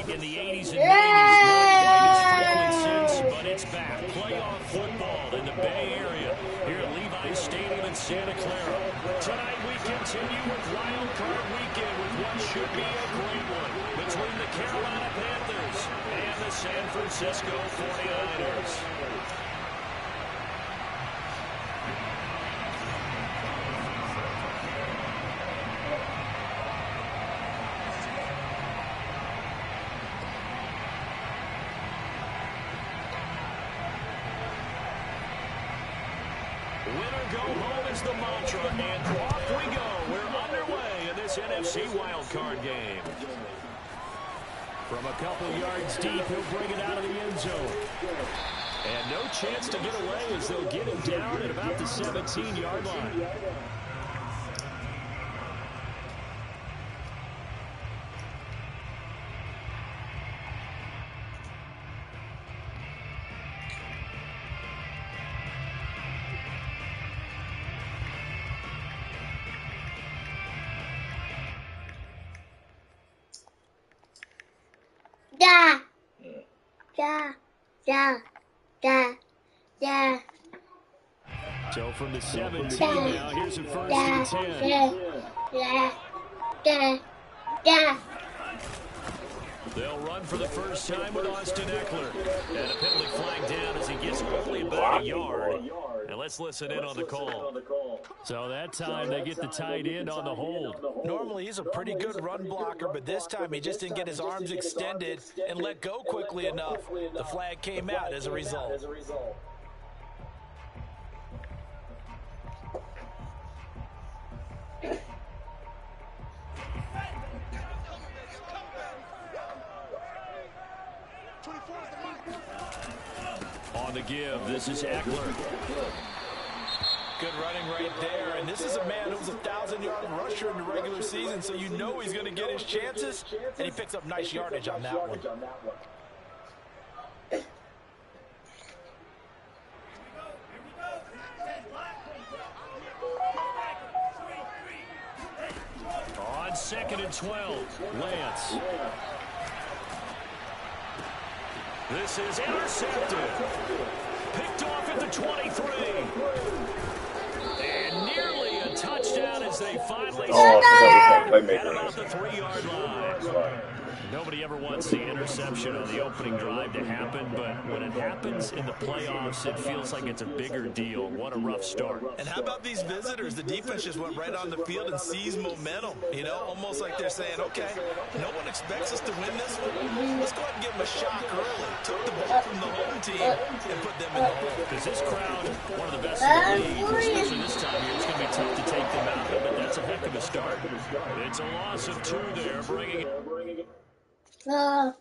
in the 80s and 90s. Not quite as frequent since, but it's back. Playoff football in the Bay Area here at Levi's Stadium in Santa Clara. Tonight we continue with Wild Card Weekend with what should be a great one between the Carolina Panthers and the San Francisco 49ers. Winner go home is the mantra, and off we go. We're underway in this NFC wildcard game. From a couple yards deep, he'll bring it out of the end zone. And no chance to get away as they'll get him down at about the 17-yard line. Da, da, da, da, da. So from the 17 now, here's a first and 10. They'll run for the first time with Austin Eckler. And a penalty flag down as he gets only about a yard. And let's listen in on the call. So that time they get the tight end on the hold. Normally he's a pretty good run blocker, but this time he just didn't get his arms extended and let go quickly enough. The flag came out as a result. On the give, this is Eckler. Good running right there, and this is a man who was a 1,000-yard rusher in the regular season, so you know he's going to get his chances, and he picks up nice yardage on that one. On 2nd and 12, Lance. This is intercepted. Picked off at the 23. And nearly a touchdown as they finally at about the 3-yard line. Nobody ever wants the interception on the opening drive to happen, but when it happens in the playoffs, it feels like it's a bigger deal. What a rough start. And how about these visitors? The defense just went right on the field and seized momentum. You know, almost like they're saying, okay, no one expects us to win this one. Let's go ahead and give them a shock early. Took the ball from the home team and put them in the hole. Because this crowd, one of the best in the league, especially this time of year, it's going to be tough to take them out, but that's a heck of a start. It's a loss of 2 there, bringing it. Oh.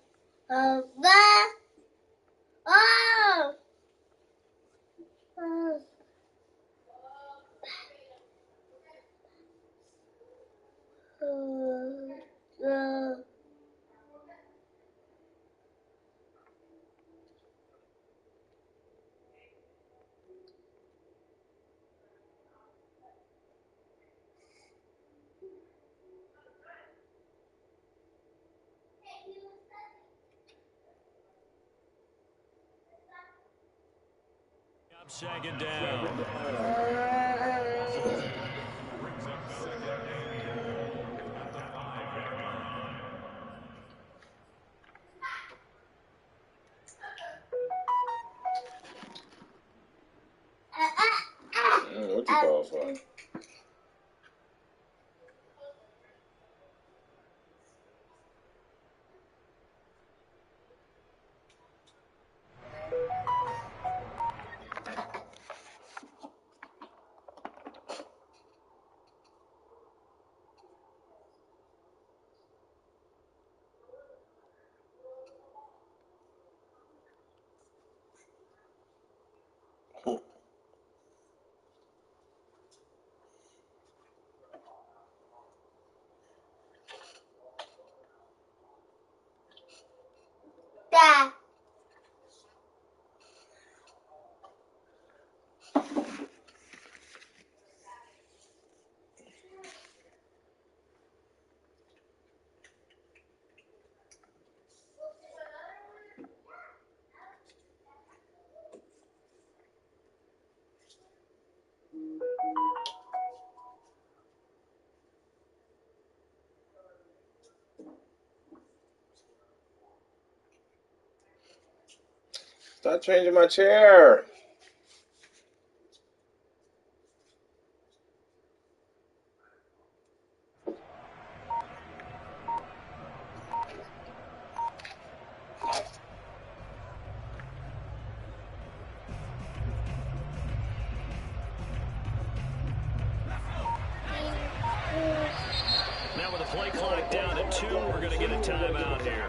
Second down. What you call for? Da. Stop changing my chair. Now with the play clock down at 2, we're going to get a timeout here.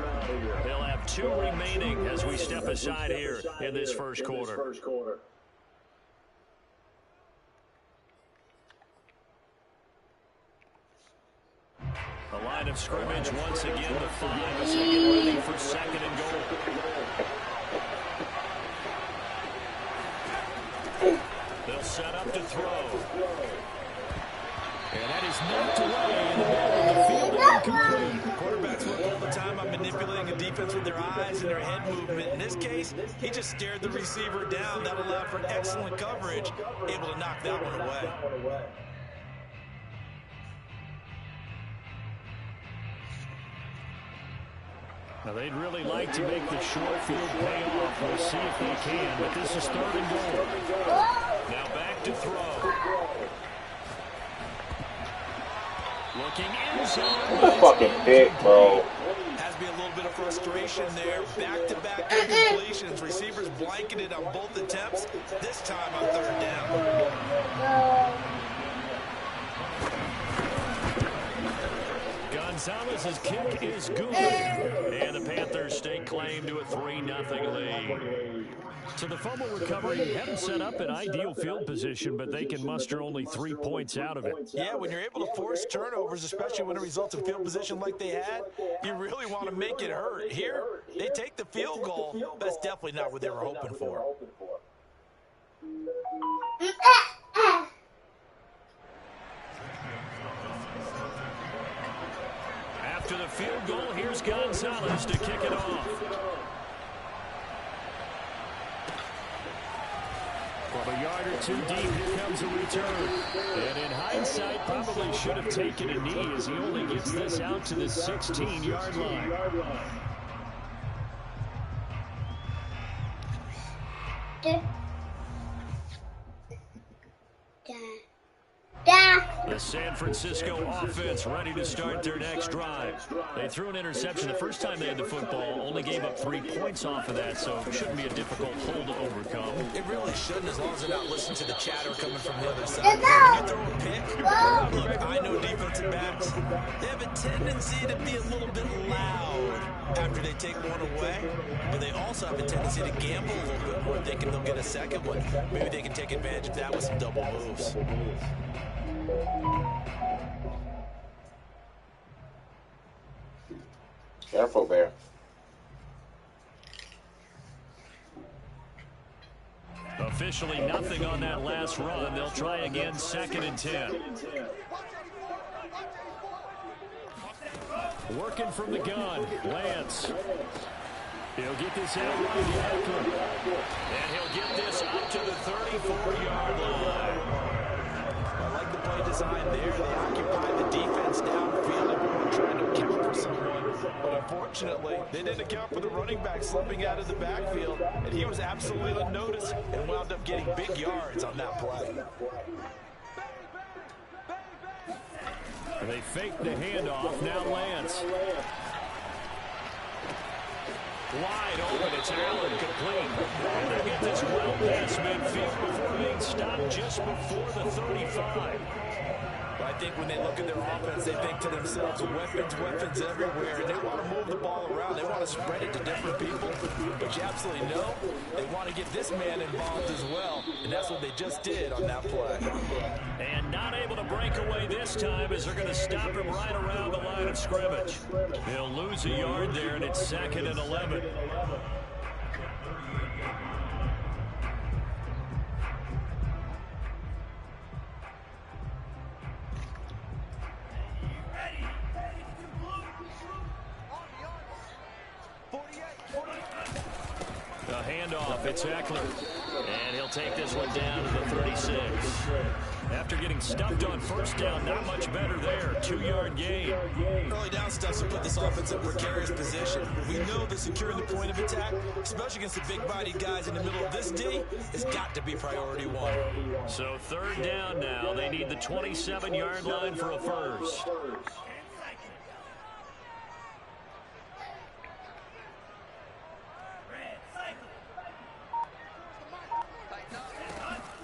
They'll have 2 remaining as we step aside here in this first quarter. The line of scrimmage once again the 5 as they get ready for second and goal. They'll set up to throw. And that is knocked away in the middle of the field and incomplete. Quarterbacks work all the time on manipulating a defense with their eyes and their head movement. In this case, he just stared the receiver down. That allowed for excellent coverage, able to knock that one away. Now, they'd really like to make the short field pay off. We'll see if they can, but this is third and goal. Now back to throw. Looking inside. What a fucking pick, bro. Has to be a little bit of frustration there. Back-to-back incompletions. Receivers blanketed on both attempts. This time on third down. Gonzalez's kick is good. And the Panthers stake claim to a 3-0 lead. So the fumble recovery hadn't set up an ideal field position, but they can muster only 3 points out of it. Yeah, when you're able to force turnovers, especially when it results in field position like they had, you really want to make it hurt. Here, they take the field goal. That's definitely not what they were hoping for. After the field goal, here's Gonzalez to kick it off. From a yard or 2 deep, here comes a return. And in hindsight, probably should have taken a knee as he only gets this out to the 16-yard line. The San Francisco offense ready to start their next drive. They threw an interception the first time they had the football, only gave up 3 points off of that, so it shouldn't be a difficult hole to overcome. It really shouldn't, as long as they're not listening to the chatter coming from the other side. When you throw a pick, look, I know defensive backs, they have a tendency to be a little bit loud after they take one away, but they also have a tendency to gamble a little bit more, thinking they'll get a second one. Maybe they can take advantage of that with some double moves. Careful there. Officially nothing on that last run. They'll try again, 2nd and 10. Working from the gun, Lance. He'll get this out right to Eckler. And he'll get this up to the 34-yard line. I like the play design there. They occupy the defense downfield and trying to counter someone. But unfortunately, they didn't account for the running back slipping out of the backfield. And he was absolutely unnoticed and wound up getting big yards on that play. They fake the handoff. Now Lance. Wide open, it's Allen complete. And they get this well past midfield before being stopped just before the 35. But I think when they look at their offense, they think to themselves, weapons everywhere, and they want to move the ball around. They want to spread it to different people. But you absolutely know they want to get this man involved as well, and that's what they just did on that play. And not able to break away this time as they're going to stop him right around the line of scrimmage. They'll lose a yard there, and it's 2nd and 11. The handoff, it's Eckler. And he'll take this one down to the 36. After getting stuffed on first down, not much better there. 2-yard gain. Early down stuff to put this offense in precarious position. We know that securing the point of attack, especially against the big-bodied guys in the middle of this D, has got to be priority one. So 3rd down now. They need the 27-yard line for a first.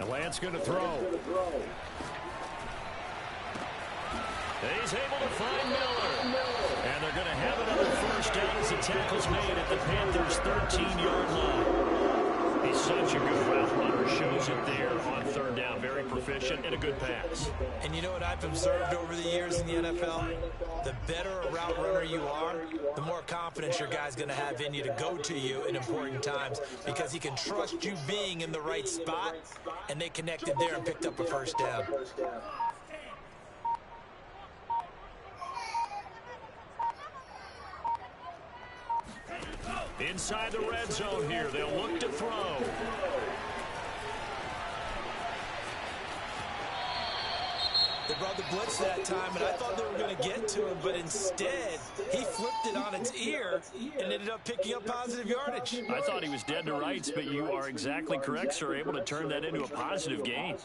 And Lance going to throw. He's able to find Miller. And they're going to have another first down as the tackle's made at the Panthers' 13-yard line. He's such a good route runner. Shows it there on 3rd down. Very proficient and a good pass. And you know what I've observed over the years in the NFL? The better a route runner you are, the more confidence your guy's going to have in you to go to you in important times because he can trust you being in the right spot, and they connected there and picked up a first down. Inside the red zone here. They'll look to throw. They brought the blitz that time, and I thought they were going to get to him, but instead, he flipped it on its ear and ended up picking up positive yardage. I thought he was dead to rights, but you are exactly correct, sir. Able to turn that into a positive gain.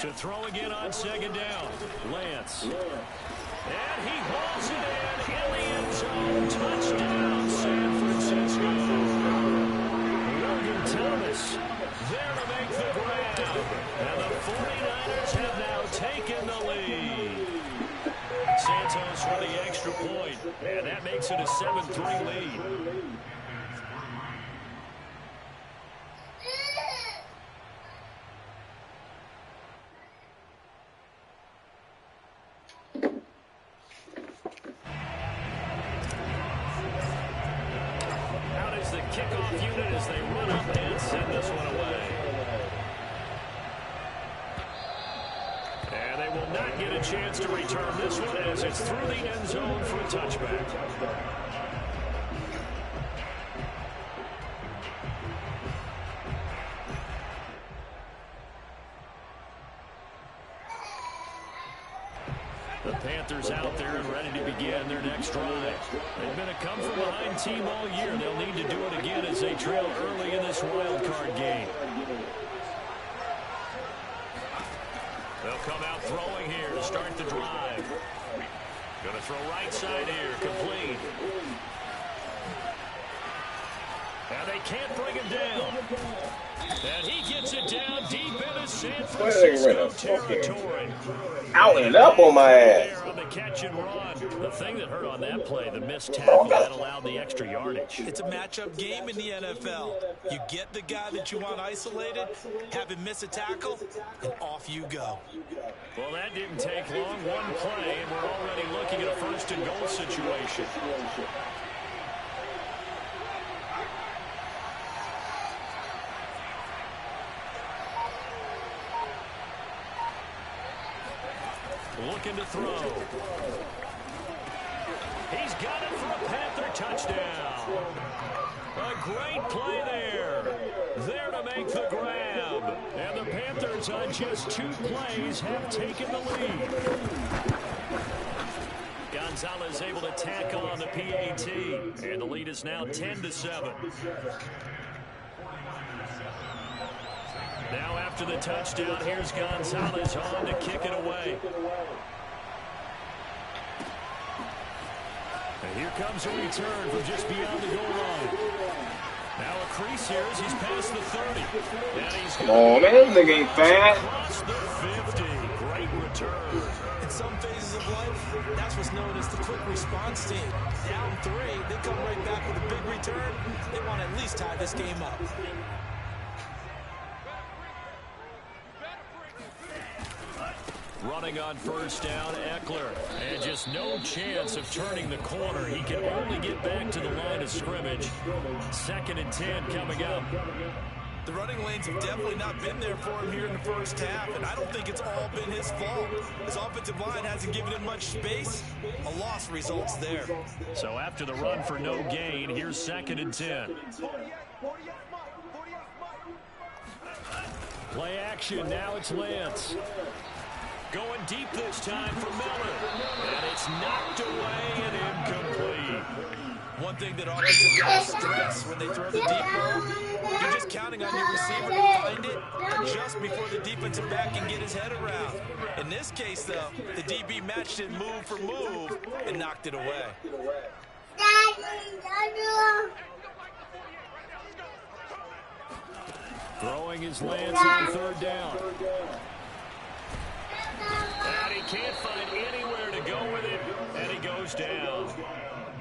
To throw again on 2nd down. Lance. And he hauls it in the end zone. Touchdown, San Francisco. Logan Thomas there to make the grab. And the 49ers have now taken the lead. Santos for the extra point. And that makes it a 7-3 lead. Kickoff unit as they run up and send this one away. And they will not get a chance to return this one as it's through the end zone for a touchback. The Panthers out there and ready to begin their next drive. They've been a come-from-behind team all year. They'll need to do it again as they trail early in this wild card game. They'll come out throwing here to start the drive. Going to throw right side here, complete. And they can't bring him down. And he gets it down deep into San Francisco territory. Out and up on my ass. On the catch and run. The thing that hurt on that play, the missed tackle, that allowed the extra yardage. It's a matchup game in the NFL. You get the guy that you want isolated, have him miss a tackle, and off you go. Well, that didn't take long. One play, and we're already looking at a 1st and goal situation. Looking to throw. He's got it for a Panther touchdown. A great play there. There to make the grab. And the Panthers on just 2 plays have taken the lead. Gonzalez able to tackle on the PAT. And the lead is now 10-7. Now after the touchdown, here's Gonzalez on to kick it away. And here comes a return from just beyond the goal line. Now a crease here as he's past the 30. And he's oh, man, this nigga ain't fast. Across the 50. Great return. In some phases of life, that's what's known as the quick response team. Down 3, they come right back with a big return. They want to at least tie this game up. Running on 1st down, Eckler. And just no chance of turning the corner. He can only get back to the line of scrimmage. 2nd and 10 coming up. The running lanes have definitely not been there for him here in the first half, and I don't think it's all been his fault. His offensive line hasn't given him much space. A loss results there. So after the run for no gain, here's 2nd and 10. Play action, now it's Lance. Going deep this time for Miller. And it's knocked away and incomplete. One thing that offensive guys stress when they throw the deep ball, you're just counting on your receiver to find it just before the defensive back can get his head around. In this case, though, the DB matched it move for move and knocked it away. Throwing his Lance on 3rd down. And he can't find anywhere to go with it, and he goes down.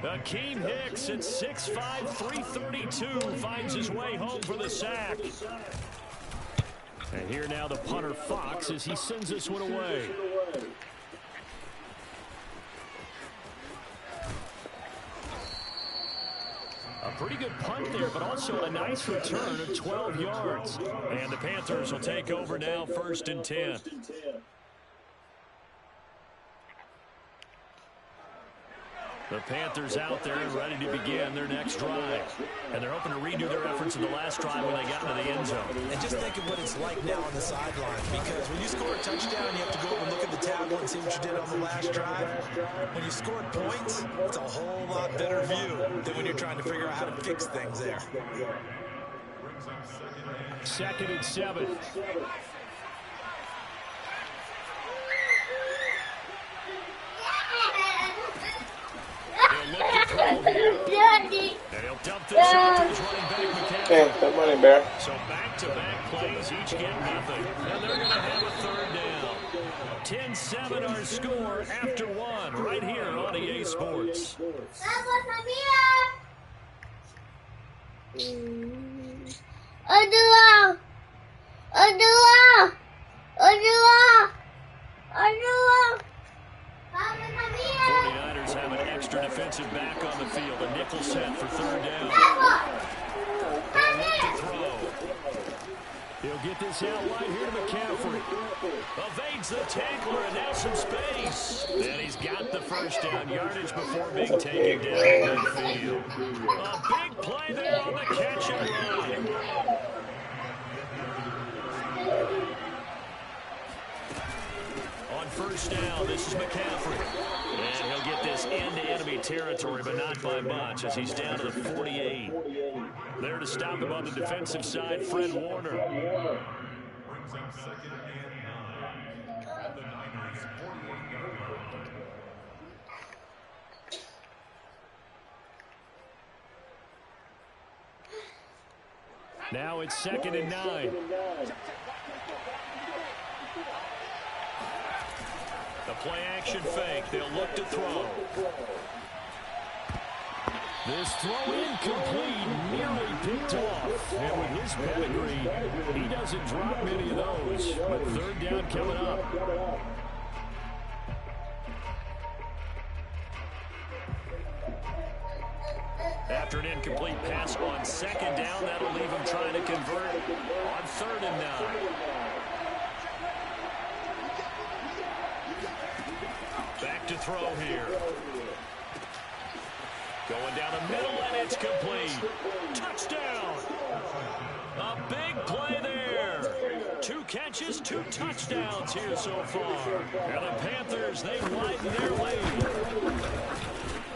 Akeem Hicks at 6'5", 332 finds his way home for the sack. And here now the punter Fox as he sends this one away. A pretty good punt there, but also a nice return of 12 yards. And the Panthers will take over now, 1st and 10. The Panthers out there and ready to begin their next drive. And they're hoping to redo their efforts in the last drive when they got into the end zone. And just think of what it's like now on the sideline, because when you score a touchdown, you have to go over and look at the tablet and see what you did on the last drive. When you scored points, it's a whole lot better view than when you're trying to figure out how to fix things there. 2nd and 7. He'll look to throw here. And he'll dump this off to his running back, McCaffrey. Okay, that money, Bear. So back-to-back plays, each get nothing. And they're going to have a 3rd down. 10-7 our score after 1 right here on EA Sports. Have an extra defensive back on the field. A nickel set for 3rd down. They'll look to throw. He'll get this out wide here to McCaffrey. Evades the tackler and now some space. And he's got the 1st down yardage before being taken down midfield. A big play there on the catch and run. On 1st down, this is McCaffrey. And he'll get this into enemy territory, but not by much, as he's down to the 48. There to stop him on the defensive side, Fred Warner. Now it's 2nd and 9. The play-action fake. They'll look to throw. This throw incomplete, nearly picked off. And with his pedigree, he doesn't drop many of those. But 3rd down coming up. After an incomplete pass on 2nd down, that'll leave him trying to convert on 3rd and 9. Back to throw here. Going down the middle, and it's complete. Touchdown. A big play there. 2 catches, 2 touchdowns here so far. And the Panthers, they widen their lead.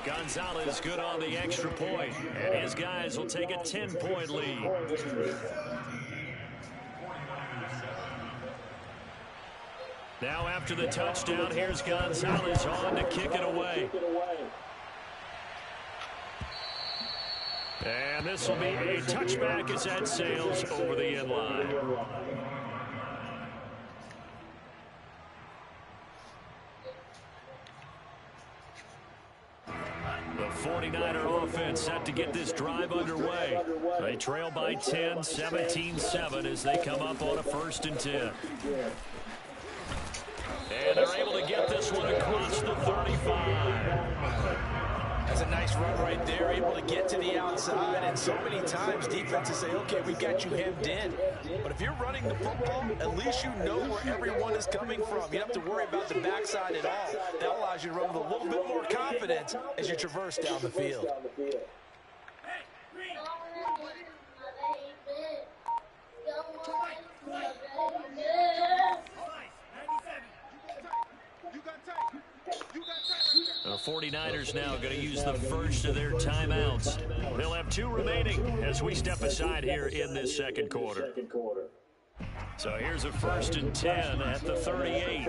Gonzalez good on the extra point, and his guys will take a 10-point lead. Now after the touchdown, here's Gonzalez on to kick it away. And this will be a touchback as that sails over the end line. The 49er offense set to get this drive underway. They trail by 10, 17-7 as they come up on a 1st and 10. And they're able to get this one across the 35. That's a nice run right there, able to get to the outside, and so many times defenses say, okay, we got you hemmed in. But if you're running the football, at least you know where everyone is coming from. You don't have to worry about the backside at all. That allows you to run with a little bit more confidence as you traverse down the field. The 49ers now going to use the first of their timeouts. They'll have 2 remaining as we step aside here in this second quarter. So here's a 1st and 10 at the 38.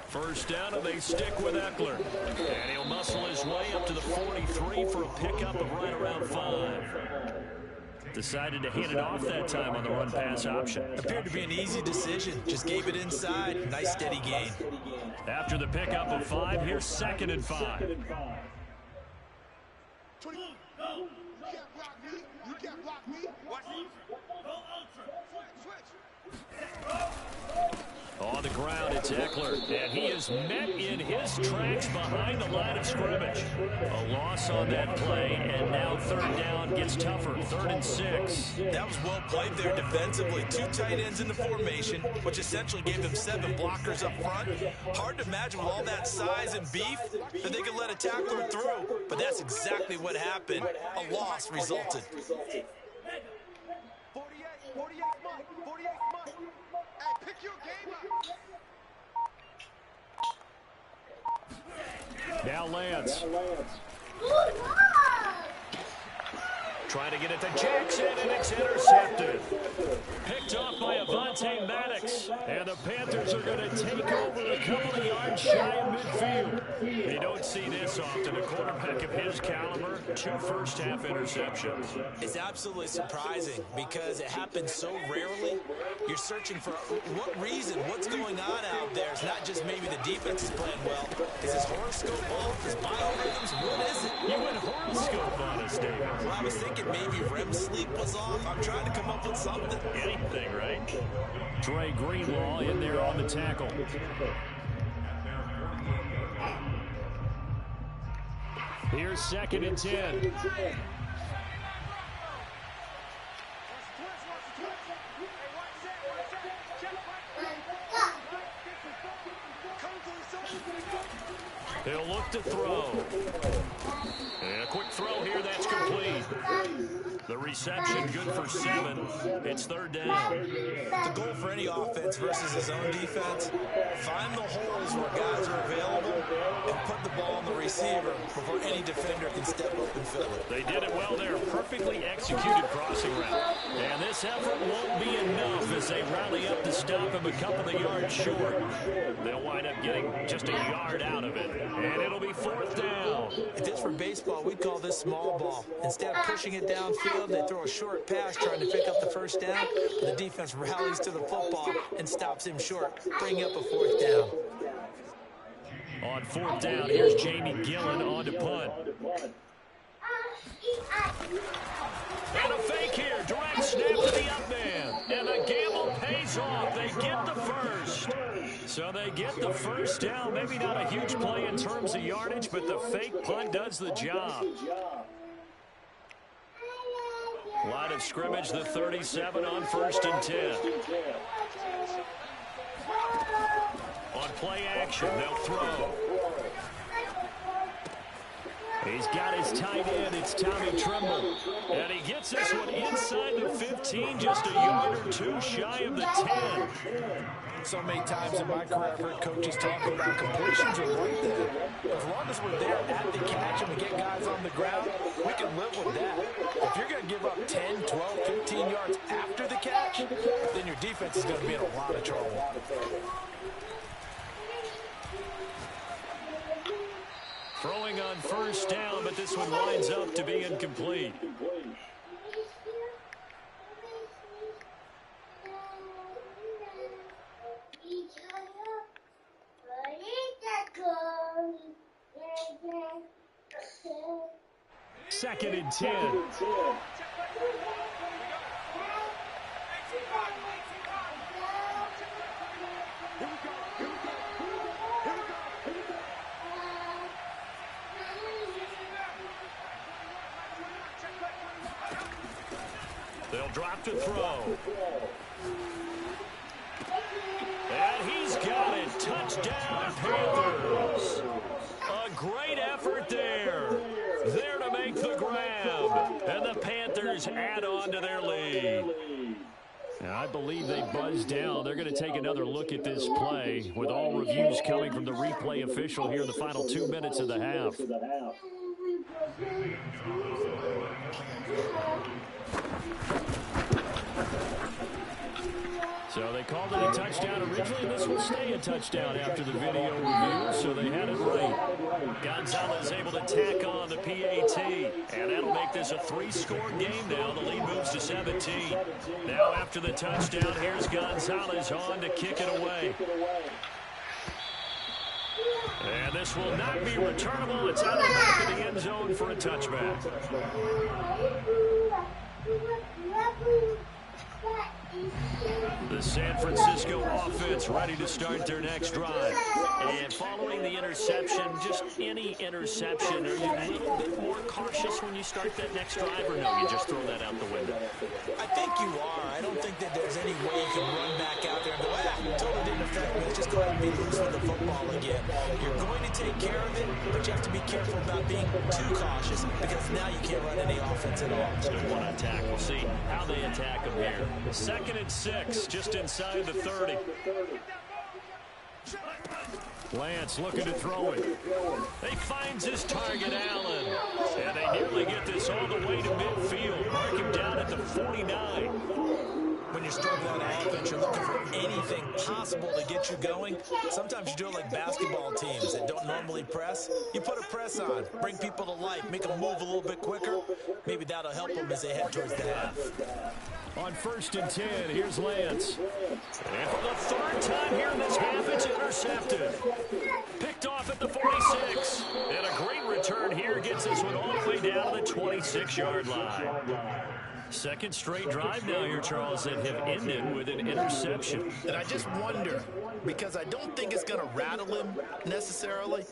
First down, and they stick with Eckler. And he'll muscle his way up to the 43 for a pickup of right around 5. Decided to hand it off that time on the run-pass option. Appeared to be an easy decision. Just gave it inside. Nice steady gain. After the pickup of 5, here's 2nd and 5. You can't block me. You can't block me. Watch me. Switch. On the ground, it's Eckler, and he is met in his tracks behind the line of scrimmage. A loss on that play, and now 3rd down gets tougher, 3rd and 6. That was well played there defensively. 2 tight ends in the formation, which essentially gave them 7 blockers up front. Hard to imagine with all that size and beef that they could let a tackler through, but that's exactly what happened. A loss resulted. 48 Mike. 48 Mike. Hey, pick your game up. Now Lance. Trying to get it to Jackson, and it's intercepted. Picked off by Avonte Maddox. And the Panthers are going to take over a couple of yards shy of midfield. You don't see this often. A quarterback of his caliber, 2 first-half interceptions. It's absolutely surprising because it happens so rarely. You're searching for what reason, what's going on out there. It's not just maybe the defense is playing well. Is his horoscope off? Is biorhythms? What is it? You went horoscope on us, David. Well, I was thinking maybe REM sleep was off. I'm trying to come up with something. Anything, right? Dre Greenlaw in there on the tackle. Here's 2nd and 10. He'll look to throw. And a quick throw here, that's complete. The reception good for 7. It's 3rd down. The goal for any offense versus his own defense, find the holes where guys are available and put the ball on the receiver before any defender can step up and fill it. They did it well there. Perfectly executed crossing route. And this effort won't be enough as they rally up to stop him a couple of yards short. They'll wind up getting just a yard out of it. And it'll be 4th down. If this were baseball, we'd call this small ball. Instead of pushing it downfield, they throw a short pass trying to pick up the 1st down. The defense rallies to the football and stops him short, bringing up a 4th down. On 4th down, here's Jamie Gillen on to punt. And a fake here. Direct snap to the up man. And the gamble pays off. They get the first. So they get the 1st down. Maybe not a huge play in terms of yardage, but the fake punt does the job. Line of scrimmage, the 37 on 1st and 10. On play action, they'll throw. He's got his tight end. It's Tommy Trimble. And he gets this one inside the 15, just a yard or 2 shy of the 10. So many times in my career, I've heard coaches talking about completions are one thing. As long as we're there at the catch and we get guys on the ground, we can live with that. If you're going to give up 10, 12, 15 yards after the catch, then your defense is going to be in a lot of trouble. Throwing on 1st down, but this one winds up to be incomplete. Second and 10. spot to throw. And he's got it. Touchdown, Panthers. A great effort there. There to make the grab. And the Panthers add on to their lead. Now, I believe they buzzed down. They're going to take another look at this play with all reviews coming from the replay official here in the final 2 minutes of the half. So they called it a touchdown originally. This will stay a touchdown after the video review, so they had it right. Gonzalez able to tack on the PAT, and that'll make this a 3-score game now. The lead moves to 17. Now after the touchdown, here's Gonzalez on to kick it away. And this will not be returnable. It's out of the back of the end zone for a touchback. The San Francisco offense ready to start their next drive. And following the interception, just any interception, are you a little bit more cautious when you start that next drive, or no, you just throw that out the window? I think you are. I don't think that there's any way you can run back out there and go, totally didn't affect me. Let's just go ahead and be loose with the football again. You're going to take care of it, but you have to be careful about being too cautious because now you can't run any offense at all. So they want to attack. We'll see how they attack them here. 2nd and 6, just inside the 30. Lance looking to throw it. He finds his target, Allen. And they nearly get this all the way to midfield. Mark him down at the 49. When you're struggling on offense, you're looking for anything possible to get you going. Sometimes you do it like basketball teams that don't normally press. You put a press on, bring people to life, make them move a little bit quicker. Maybe that'll help them as they head towards the half. On 1st and 10, here's Lance. And for the 3rd time here in this half, it's intercepted. Picked off at the 46. And a great return here gets this one all the way down to the 26-yard line. 2nd straight drive now here, Charles, that have ended with an interception. And I just wonder, because I don't think it's going to rattle him necessarily,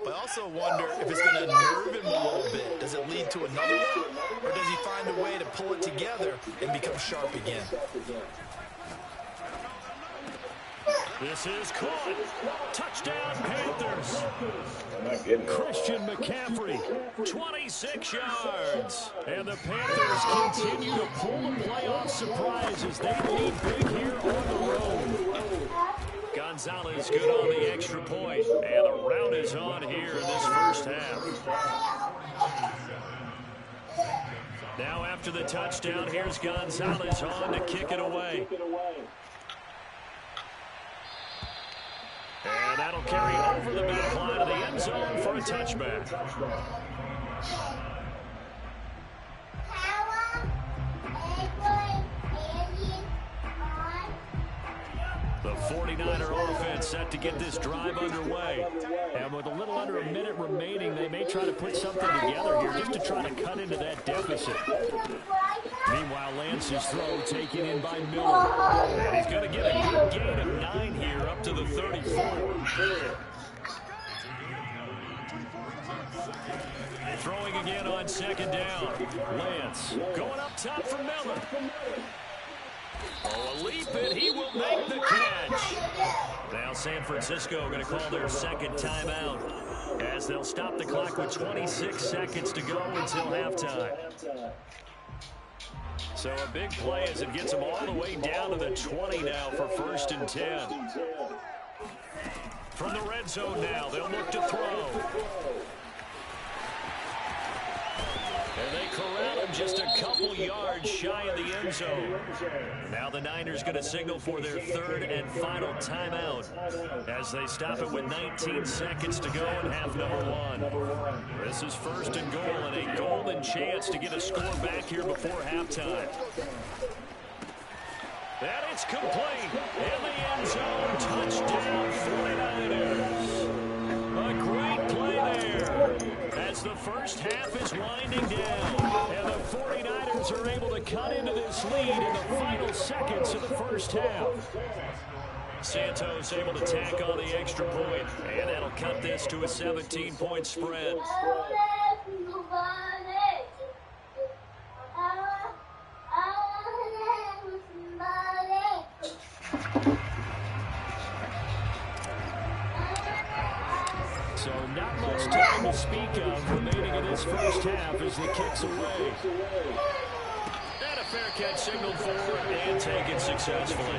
but I also wonder if it's going to nerve him a little bit. Does it lead to another one, or does he find a way to pull it together and become sharp again? This is caught. Touchdown, Panthers. Christian McCaffrey, 26 yards. And the Panthers continue to pull the playoff surprises. They lead big here on the road. Gonzalez good on the extra point. And the rout is on here in this first half. Now after the touchdown, here's Gonzalez on to kick it away. And that'll carry over the back line of the end zone for a touchback. The 49er offense set to get this drive underway. And with a little under a minute remaining, they may try to put something together here just to try to cut into that deficit. Meanwhile, Lance's throw taken in by Miller. And he's going to get a good gain of 9 here up to the 34. Throwing again on 2nd down. Lance going up top for Miller. Oh, a leap, and he will make the catch. Now San Francisco going to call their 2nd timeout as they'll stop the clock with 26 seconds to go until halftime. So a big play as it gets them all the way down to the 20 now for 1st and 10. From the red zone now, they'll look to throw. And they corral him just a couple yards shy of the end zone. Now the Niners going to signal for their 3rd and final timeout as they stop it with 19 seconds to go in half number 1. This is 1st and goal and a golden chance to get a score back here before halftime. And it's complete. In the end zone, touchdown 49ers. A great play there. As the first half is winding down, and the 49ers are able to cut into this lead in the final seconds of the first half. Santos able to tack on the extra point, and that'll cut this to a 17-point spread. So not much time to speak of remaining in this first half as the kick's away. And a fair catch signaled for and taken successfully.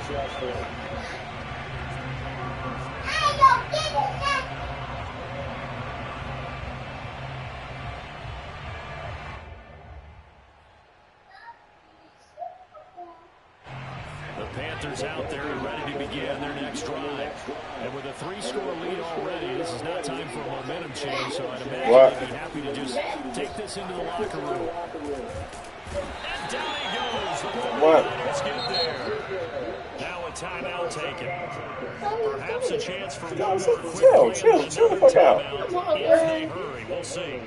The Panthers out there and ready to begin their next drive. And with a 3-score lead already, this is not time for a momentum change, so I'd imagine they'd be happy to just take this into the locker room. And down he goes. Let's get there. Now a timeout taken. Perhaps a chance for one more quick play and another timeout if they hurry. We'll see.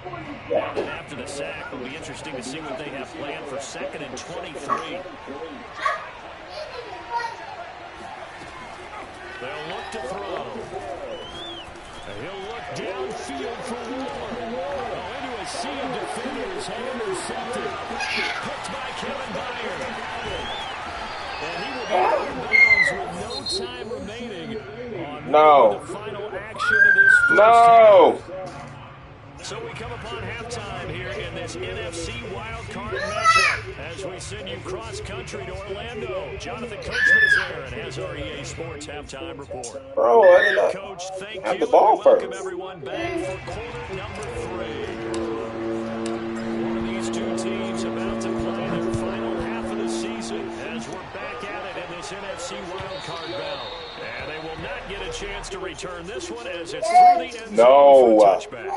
And after the sack, it'll be interesting to see what they have planned for 2nd and 23. They'll look to throw. And he'll look downfield for Wheeler. Into a sea of defenders and intercepted. Picked by Kevin Byard. And he will be out of bounds with no time remaining on the final action of this first half. So we come upon halftime here in this NFC wildcard matchup as we send you cross-country to Orlando. Jonathan Coachman is there and has our EA Sports halftime report. Bro, I did not Coach, thank have you. the ball Welcome first. everyone back for quarter number 3. One of these two teams about to play their final half of the season as we're back at it in this NFC wildcard bout. And they will not get a chance to return this one as it's through the end zone for a touchback.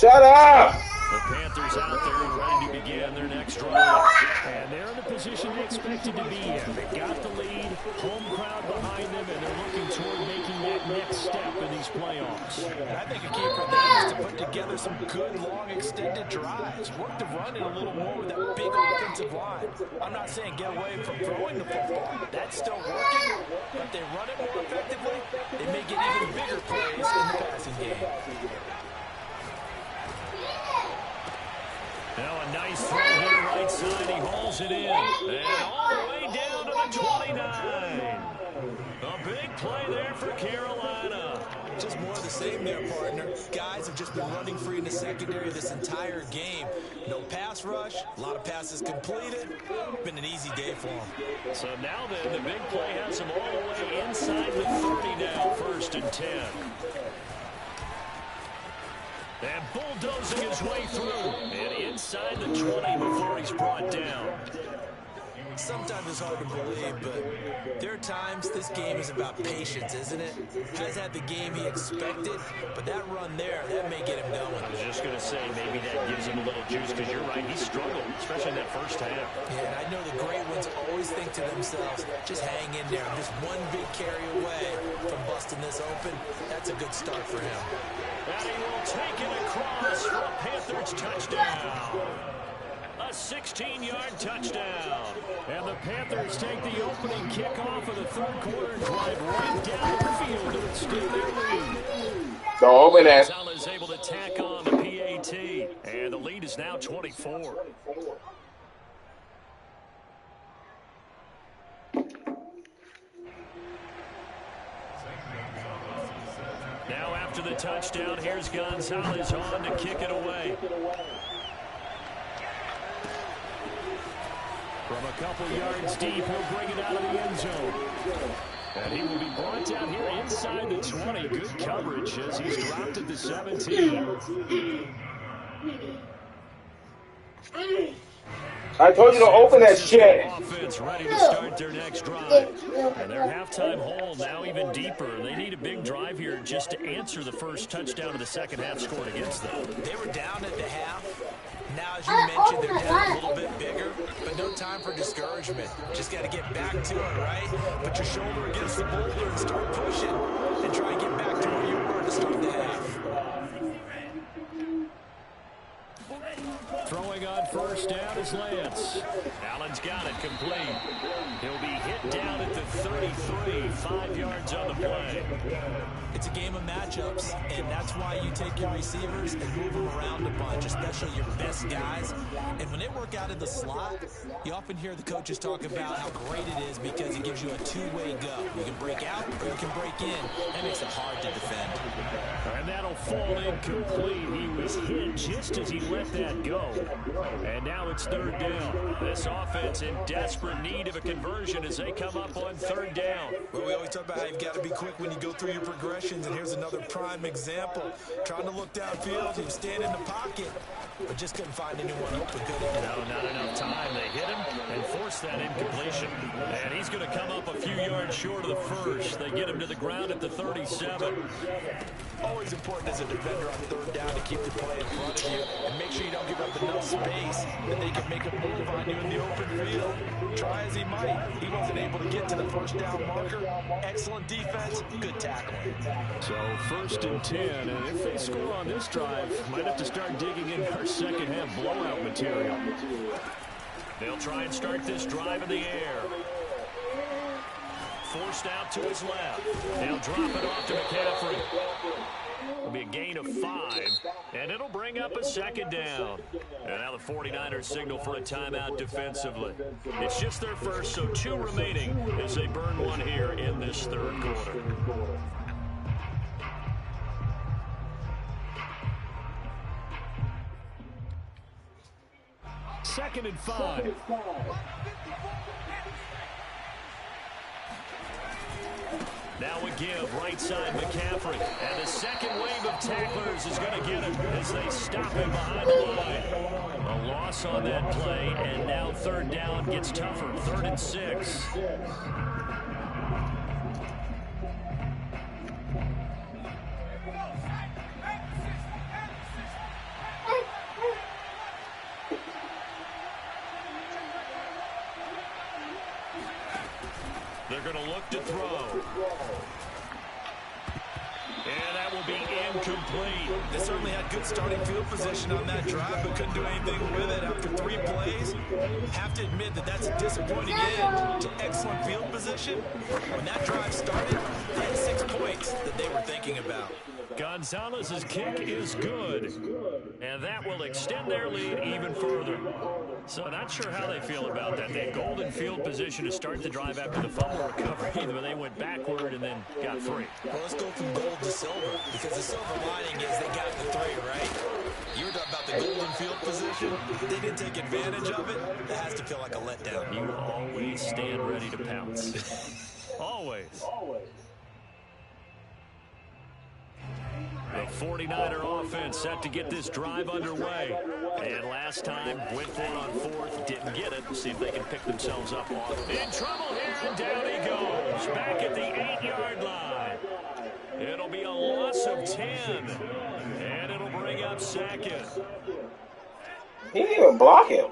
Shut up! The Panthers out there ready to begin their next drive. And they're in the position they expected to be in. They got the lead, home crowd behind them, and they're looking toward making that next step in these playoffs. I think a key for them is to put together some good, long, extended drives. Work the run in a little more with that big offensive line. I'm not saying get away from throwing the football. That's still working. But if they run it more effectively, they may get even bigger plays in the passing game. Now a nice throw here right side. He hauls it in. And all the way down to the 29. A big play there for Carolina. Just more of the same there, partner. Guys have just been running free in the secondary this entire game. No pass rush, a lot of passes completed. Been an easy day for them. So now then, the big play has him all the way inside the 30 now, 1st and 10. And bulldozing his way through. And inside the 20 before he's brought down. Sometimes it's hard to believe, but there are times this game is about patience, isn't it? Just had the game he expected, but that run there, that may get him going. I was just going to say, maybe that gives him a little juice, because you're right, he struggled, especially in that first half. Yeah, and I know the great ones always think to themselves, just hang in there. I'm just one big carry away from busting this open. That's a good start for him. And he will take it across for a Panthers touchdown. A 16-yard touchdown. And the Panthers take the opening kickoff of the 3rd quarter and drive right down the field to extend their lead. Don't open that. Gonzalez able to tack on the PAT. And the lead is now 24. Now after the touchdown, here's Gonzalez on to kick it away. From a couple yards deep, he'll bring it out of the end zone. And he will be brought down here inside the 20. Good coverage as he's dropped at the 17. I told you to open that shit. Offense ready to start their next drive. And their halftime hole now even deeper. They need a big drive here just to answer the first touchdown of the second half scored against them. They were down at the half. Now, as you mentioned, they're down a little bit bigger, but no time for discouragement. Just got to get back to it, right? Put your shoulder against the boulder and start pushing and try and get back to where you were to start the half. Throwing on 1st first down is Lance. Allen's got it complete. He'll be hit down at the 33, 5 yards on the play. It's a game of matchups, and that's why you take your receivers and move them around a bunch, especially your best guys. And when they work out in the slot, you often hear the coaches talk about how great it is because it gives you a two-way go. You can break out or you can break in. That makes it hard to defend. And that'll fall incomplete. He was hit just as he let that go. And now it's third down. This offense in desperate need of a conversion as they come up on third down. Well, we always talk about how you've got to be quick when you go through your progressions, and here's another prime example. Trying to look downfield, he was standing in the pocket, but just couldn't find anyone open, could he? No, not enough time. They hit him and forced that incompletion. And he's going to come up a few yards short of the first. They get him to the ground at the 37. Always important as a defender on third down to keep the play in front of you and make sure you don't give up enough space that they can make a move on you in the open field. Try as he might, he wasn't able to get to the first down marker. Excellent defense, good tackling. So first and 10, and if they score on this drive, might have to start digging in our second half blowout material. They'll try and start this drive in the air. Forced out to his left. They'll drop it off to McCaffrey. It'll be a gain of 5, and it'll bring up a second down. And now the 49ers signal for a timeout defensively. It's just their first, so 2 remaining as they burn one here in this third quarter. Second and 5. Now a give, right side McCaffrey. And the second wave of tacklers is going to get him as they stop him behind the line. A loss on that play, and now third down gets tougher. 3rd and 6. They're going to look to throw. And that will be incomplete. They certainly had good starting field position on that drive, but couldn't do anything with it after 3 plays. Have to admit that that's a disappointing end to excellent field position. When that drive started, they had 6 points that they were thinking about. Gonzalez's kick is good, and that will extend their lead even further. So not sure how they feel about that. They had golden field position to start the drive after the fumble recovery, but they went backward and then got 3. Well, let's go from gold to silver, because the silver lining is they got the 3, right? You were talking about the golden field position. They didn't take advantage of it. That has to feel like a letdown. You always stand ready to pounce. Always. The 49er offense set to get this drive underway. And last time, went for it on 4th, didn't get it. See if they can pick themselves up off. In trouble here, and down he goes. Back at the 8-yard line. It'll be a loss of 10. And it'll bring up 2nd. He didn't even block him.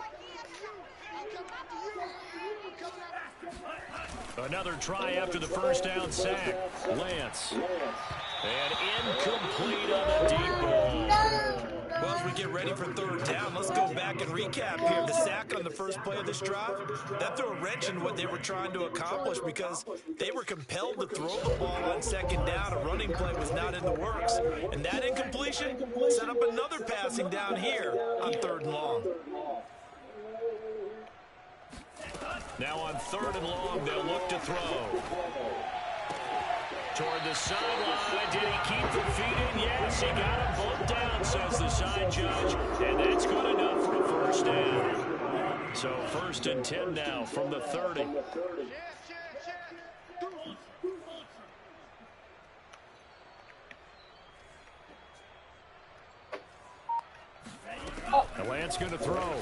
Another try after the first down sack. Lance. And incomplete on the deep ball. Well, as we get ready for third down, let's go back and recap here. The sack on the first play of this drive, that threw a wrench in what they were trying to accomplish because they were compelled to throw the ball on second down. A running play was not in the works. And that incompletion set up another passing down here on 3rd and long. Now on 3rd and long, they'll look to throw. Toward the sideline. Did he keep the feet in? Yes, he got them both down, says the side judge. And that's good enough for a first down. So 1st and 10 now from the 30. The Lance going to throw.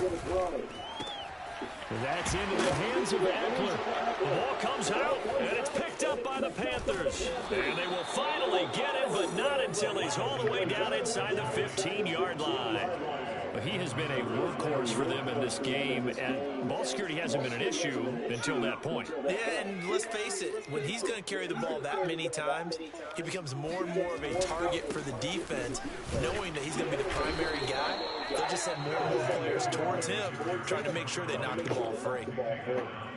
And that's into the hands of Eckler. The ball comes out, and it's picked up by the Panthers. And they will finally get him, but not until he's all the way down inside the 15-yard line. But he has been a workhorse for them in this game, and ball security hasn't been an issue until that point. Yeah, and let's face it, when he's going to carry the ball that many times, he becomes more and more of a target for the defense, knowing that he's going to be the primary guy. they'll just send more and more players towards him, trying to make sure they knock the ball free.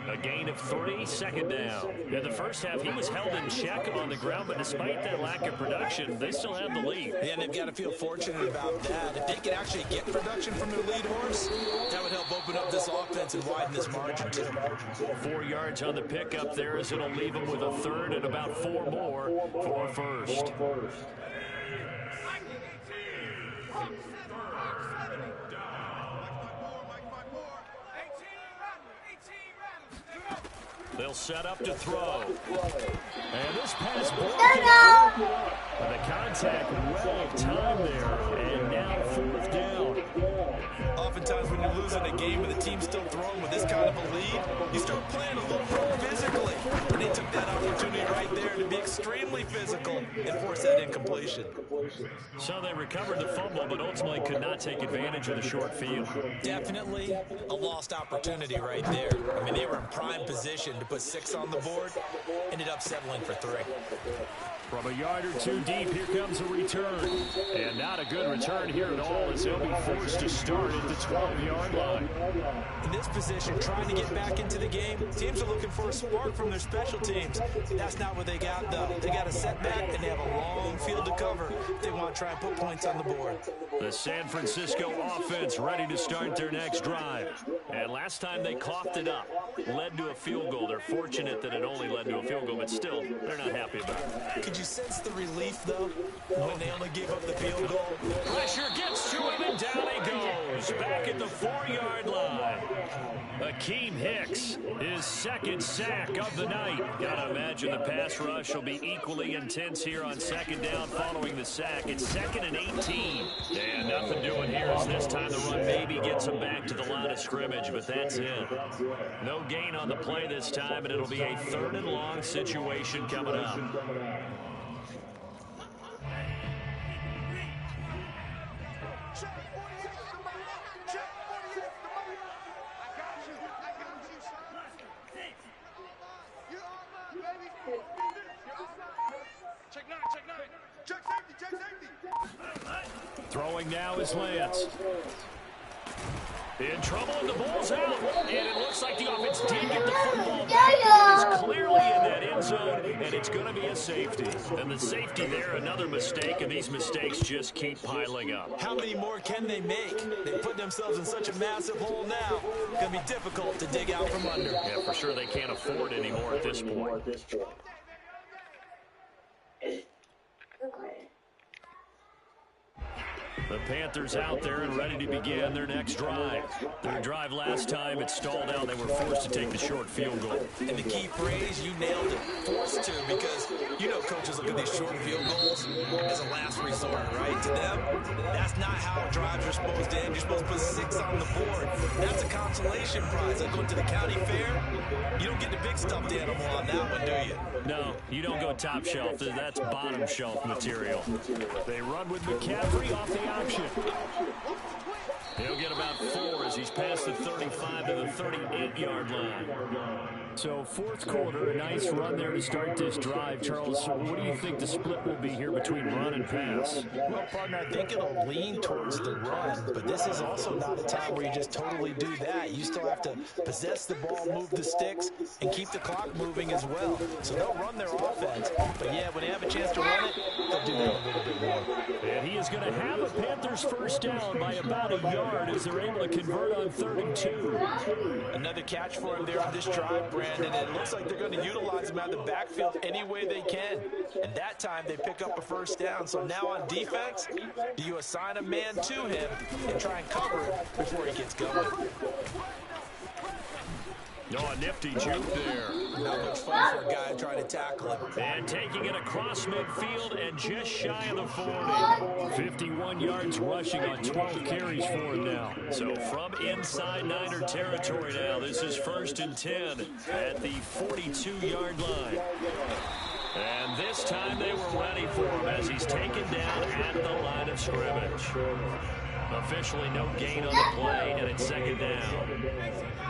A gain of 3, second down. In the first half, he was held in check on the ground, but despite that lack of production, they still have the lead. Yeah, and they've got to feel fortunate about that. If they could actually get production from their lead horse, that would help open up this offense and widen this margin, too. 4 yards on the pickup there as it'll leave them with a third and about 4 more for a first. They'll set up to throw. And this pass blocked. The contact well timed there. And now 4th down. Oftentimes when you're losing a game with a team still throwing with this kind of a lead, you start playing a little more physically. And they took that opportunity right there to be extremely physical and force that incompletion. So they recovered the fumble, but ultimately could not take advantage of the short field. Definitely a lost opportunity right there. I mean, they were in prime position to put 6 on the board, ended up settling for 3. From a yard or 2 deep, here comes a return. And not a good return here at all, as they'll be forced to start at the 12-yard line. In this position, trying to get back into the game, teams are looking for a spark from their special teams. That's not what they got, though. They got a setback, and they have a long field to cover if they want to try and put points on the board. The San Francisco offense ready to start their next drive. And last time they coughed it up, led to a field goal. They're fortunate that it only led to a field goal, but still, they're not happy about it. Could you sense the relief, though, when they only gave up the field goal? Pressure gets to him, and down he goes. Back at the 4-yard line. Akeem Hicks, his 2nd sack of the night. Gotta imagine the pass rush will be equally intense here on 2nd down following the sack. It's 2nd and 18. And nothing doing here as this time the run maybe gets him back to the line of scrimmage, but that's it. No gain on the play this time, and it'll be a 3rd and long situation coming up. Throwing now is Lance. In trouble, and the ball's out. And it looks like the offense did get the football back. It is clearly in that end zone, and it's going to be a safety. And the safety there, another mistake, and these mistakes just keep piling up. How many more can they make? They put themselves in such a massive hole now. It's going to be difficult to dig out from under. Yeah, for sure they can't afford any more at this point. The Panthers out there and ready to begin their next drive. Their drive last time, it stalled out. They were forced to take the short field goal. And the key phrase, you nailed it, forced to, because you know coaches look at these short field goals as a last resort, right? To them, that's not how drives are supposed to end. You're supposed to put 6 on the board. That's a consolation prize. Like going to the county fair, you don't get the big stuffed animal on that one, do you? No, you don't go top shelf. That's bottom shelf material. They run with McCaffrey off the option. He'll get about 4 as he's past the 35 to the 38-yard line. So 4th quarter, a nice run there to start this drive. Charles, what do you think the split will be here between run and pass? Well, partner, I think it'll lean towards the run, but this is also not a time where you just totally do that. You still have to possess the ball, move the sticks, and keep the clock moving as well. So they'll run their offense, but yeah, when they have a chance to run it, they'll do that a little bit more. And he is going to have a Panthers first down by about a yard as they're able to convert on 3rd and 2. Another catch for him there on this drive, Brandon. It looks like they're going to utilize him out of the backfield any way they can. And that time they pick up a first down. So now on defense, do you assign a man to him and try and cover it before he gets going? Oh, a nifty juke there. Not much fun for a guy trying to tackle him. And taking it across midfield and just shy of the 40. 51 yards rushing on 12 carries for him now. So from inside Niner territory now, this is 1st and 10 at the 42-yard line. And this time they were ready for him as he's taken down at the line of scrimmage. Officially no gain on the play, and it's 2nd down.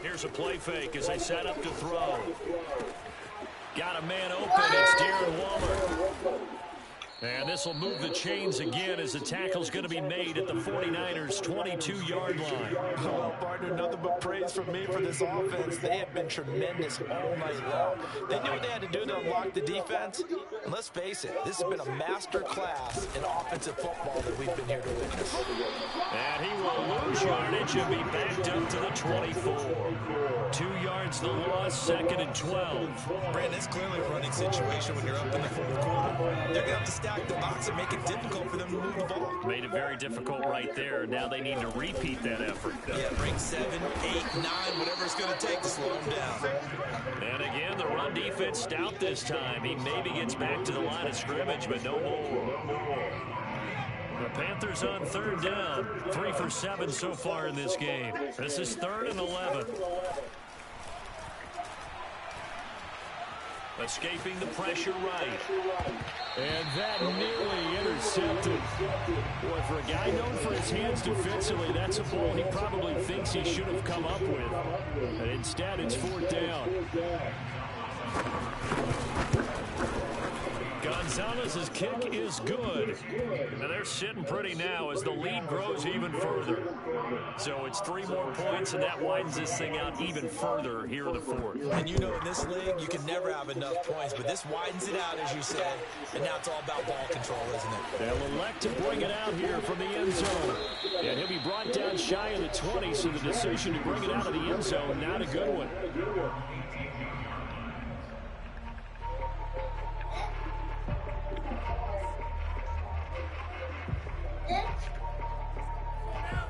Here's a play fake as they set up to throw. Got a man open. It's Darren Waller. And this will move the chains again as the tackle's going to be made at the 49ers' 22-yard line. Well, partner, nothing but praise from me for this offense. They have been tremendous all night long. They knew what they had to do to unlock the defense. And let's face it, this has been a master class in offensive football that we've been here to witness. And he will lose yardage and be backed up to the 24. 2 yards the loss, 2nd and 12. Brandon, it's clearly a running situation when you're up in the fourth quarter. They're going to have to stack the box and make it difficult for them to move the ball. Made it very difficult right there. Now they need to repeat that effort. Yeah, bring 7, 8, 9, whatever it's going to take to slow them down. And again, the run defense stout this time. He maybe gets back to the line of scrimmage, but no more. The Panthers on 3rd down. 3 for 7 so far in this game. This is 3rd and 11. Escaping the pressure right. And that nearly intercepted. Boy, for a guy known for his hands defensively, that's a ball he probably thinks he should have come up with. And instead, it's 4th down. Gonzalez's kick is good. And they're sitting pretty now as the lead grows even further. So it's 3 more points, and that widens this thing out even further here in the 4th. And you know, in this league, you can never have enough points, but this widens it out, as you said. And now it's all about ball control, isn't it? They'll elect to bring it out here from the end zone. And he'll be brought down shy of the 20, so the decision to bring it out of the end zone, not a good one.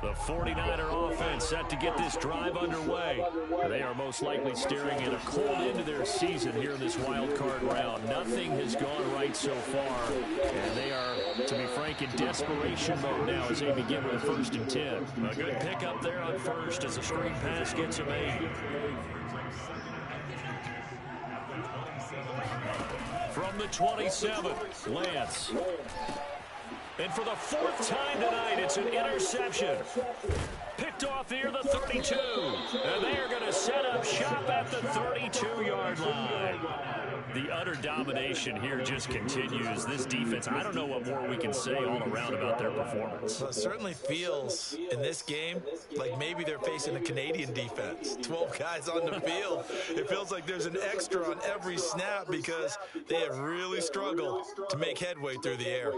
The 49er offense set to get this drive underway. They are most likely staring at a cold end to their season here in this wild card round. Nothing has gone right so far, and they are, to be frank, in desperation mode now as they begin with a 1st and 10. A good pickup there on 1st as a screen pass gets a made. From the 27, Lance. And for the 4th time tonight, it's an interception. Picked off near the 32. And they are going to set up shop at the 32-yard line. The utter domination here just continues. This defense, I don't know what more we can say all around about their performance. Well, it certainly feels in this game like maybe they're facing a Canadian defense. 12 guys on the field. It feels like there's an extra on every snap because they have really struggled to make headway through the air.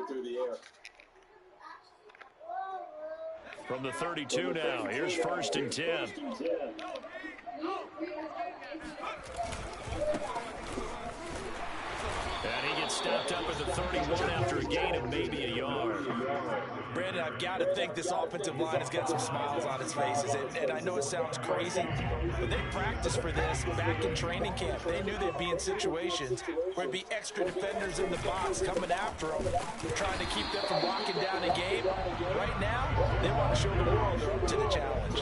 From the 32 now, here's 1st and 10. And he gets stopped up at the 31 after a gain of maybe a yard. Brandon, I've got to think this offensive line has got some smiles on its faces. And I know it sounds crazy, but they practiced for this back in training camp. They knew they'd be in situations where it'd be extra defenders in the box coming after them, trying to keep them from locking down a game. Right now, they want to show the world they're up to the challenge.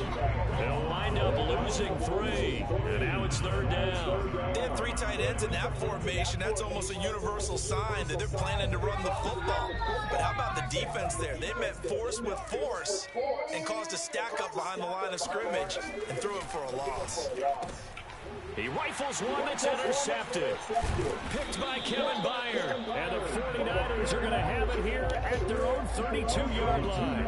They'll wind up losing 3, and now it's 3rd down. They have 3 tight ends in that formation. That's almost a universal sign that they're planning to run the football. But how about the defense there? They met force with force and caused a stack up behind the line of scrimmage and threw it for a loss. He rifles one that's intercepted. Picked by Kevin Byard. And the 49ers are going to have it here at their own 32-yard line.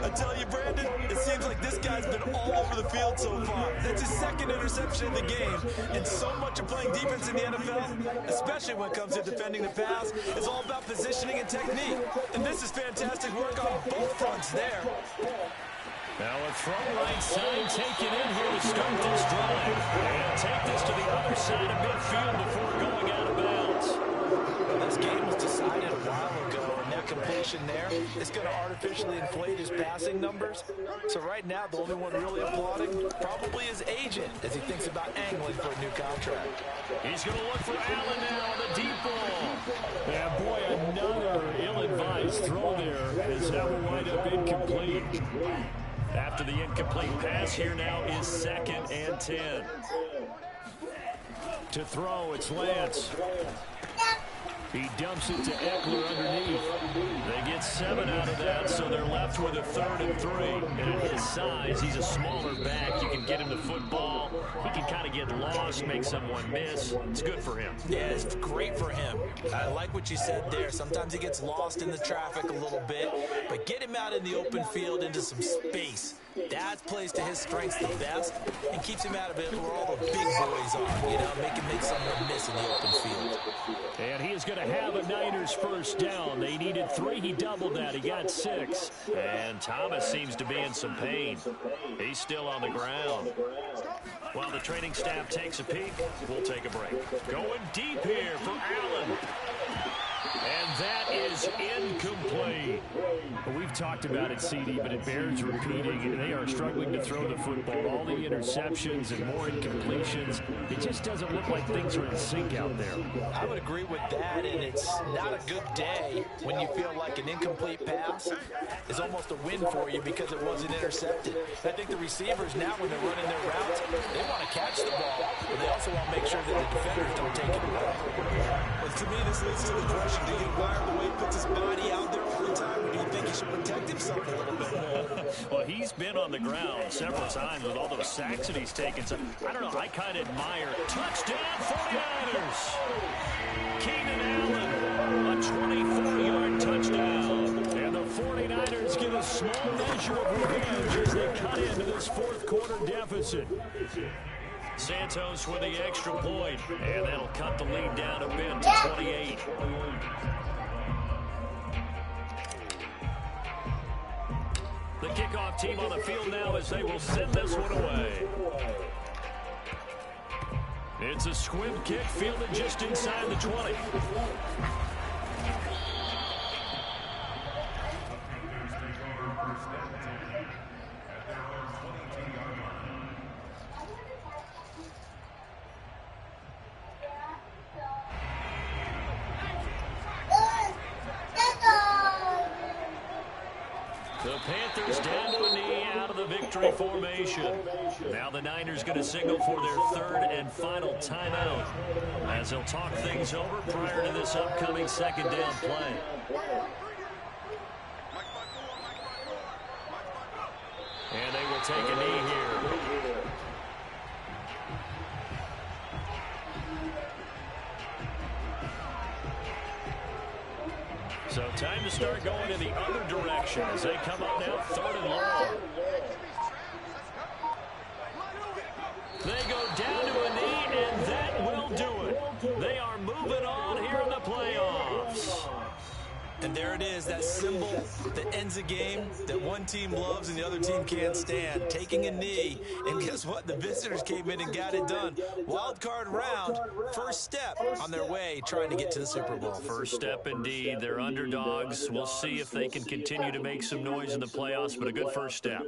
I tell you, Brandon, it seems like this guy's been all over the field so far. That's his 2nd interception in the game. And so much of playing defense in the NFL, especially when it comes to defending the pass, is all about positioning and technique. And this is fantastic work on both fronts there. Now a throw right side taken in here to start this drive. And take this to the other side of midfield before going out of bounds. Well, this game was decided a while ago, and that completion there is going to artificially inflate his passing numbers. So right now, the only one really applauding probably his agent as he thinks about angling for a new contract. He's going to look for Allen now on the deep ball. Yeah, boy, another ill-advised throw there as that will wind up incomplete. After the incomplete pass, here now is 2nd and 10. To throw, it's Lance. He dumps it to Eckler underneath. They get 7 out of that, so they're left with a 3rd and 3. And at his size, he's a smaller back. You can get him the football. He can kind of get get lost, make someone miss. It's good for him. Yeah, it's great for him. I like what you said there. Sometimes he gets lost in the traffic a little bit, but get him out in the open field into some space. That plays to his strengths the best and keeps him out of it where all the big boys are, you know, make someone miss in the open field. And he is going to have a Niners first down. They needed 3. He doubled that. He got 6. And Thomas seems to be in some pain. He's still on the ground. While the training staff takes a peek, we'll take a break. Going deep here for Allen. And that is incomplete. We've talked about it, CD, but it bears repeating. They are struggling to throw the football. All the interceptions and more incompletions. It just doesn't look like things are in sync out there. I would agree with that, and it's not a good day when you feel like an incomplete pass is almost a win for you because it wasn't intercepted. I think the receivers now, when they're running their routes, they want to catch the ball, but they also want to make sure that the defenders don't take it away. But to me, this leads to the question, do you admire the way he puts his body out there all the time, or do you think he should protect himself a little bit more? Well, he's been on the ground several times with all those sacks that he's taken. So, I don't know, I kind of admire. Touchdown, 49ers! Keenan Allen, a 24-yard touchdown. And the 49ers get a small measure of revenge as they cut into this fourth-quarter deficit. Santos with the extra point, and that'll cut the lead down a bit to 28. The kickoff team on the field now as they will send this one away. It's a squib kick fielded just inside the 20. The Panthers down to a knee out of the victory formation. Now the Niners going to signal for their third and final timeout as they'll talk things over prior to this upcoming second down play. And they will take a knee here. So time to start going in the other direction as they come up now, 3rd and long. They go down to a knee, and that will do it. They are moving on here in the playoffs. And there it is, that symbol that ends a game that one team loves and the other team can't stand. Taking a knee, and guess what? The visitors came in and got it done. Wild card round, first step on their way trying to get to the Super Bowl. First step indeed. They're underdogs. We'll see if they can continue to make some noise in the playoffs, but a good first step.